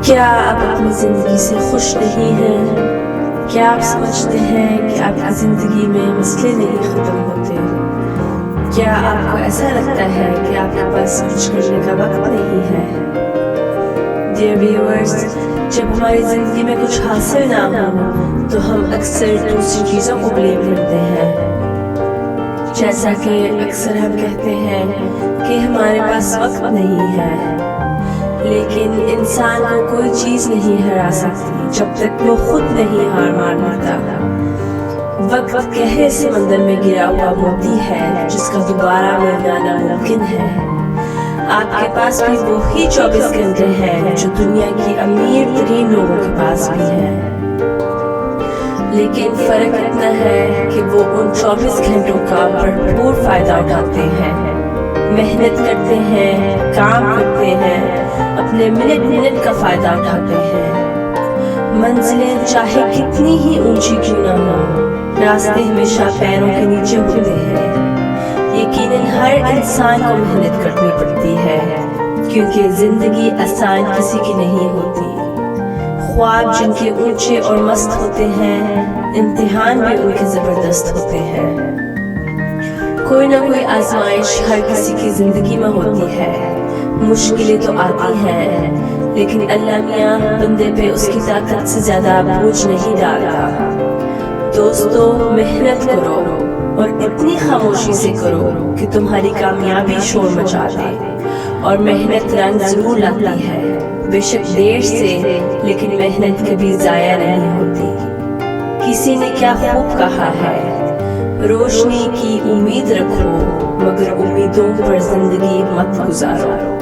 क्या आप अपनी जिंदगी से खुश नहीं हैं? क्या आप समझते हैं कि आपकी जिंदगी में मसले नहीं खत्म होते? क्या आपको ऐसा लगता है कि आपके पास कुछ करने का वक्त नहीं है? डियर व्यूअर्स, जब हमारी जिंदगी में कुछ हासिल ना हो तो हम अक्सर दूसरी चीजों को ब्लेम करते हैं। जैसा कि अक्सर हम कहते हैं कि हमारे पास वक्त नहीं है, लेकिन इंसान को कोई चीज नहीं हरा सकती जब तक वो खुद नहीं हार मान लेता। वक्त गहरे समंदर में गिरा हुआ मोती है जिसका दोबारा मिलना नामुमकिन है। आपके पास भी वो ही 24 घंटे हैं जो दुनिया की अमीर तरीन लोगों के पास भी है, लेकिन फर्क इतना है कि वो उन 24 घंटों का भरपूर फायदा उठाते हैं, मेहनत करते हैं, काम करते हैं, अपने मिनट मिनट का फायदा उठाते हैं। मंजिलें चाहे कितनी ही ऊंची क्यों ना हो, रास्ते हमेशा पैरों के नीचे होते हैं। यकीनन हर इंसान को मेहनत करनी पड़ती है, क्योंकि जिंदगी आसान किसी की नहीं होती। ख्वाब जिनके ऊंचे और मस्त होते हैं, इम्तिहान भी उनके जबरदस्त होते हैं। कोई ना कोई आजमाइश हर किसी की जिंदगी में होती है। मुश्किलें तो आती हैं, लेकिन अल्लाह मियाँ बंदे पे उसकी ताकत से ज्यादा बोझ नहीं डालता। दोस्तों, मेहनत करो और इतनी खामोशी से करो कि तुम्हारी कामयाबी शोर मचा दे। और मेहनत रंग जरूर लाती है, बेशक देर से, लेकिन मेहनत कभी जाया नहीं होती। किसी ने क्या खूब कहा है, रोशनी की उम्मीद रखो मगर उम्मीदों पर जिंदगी मत गुजारो।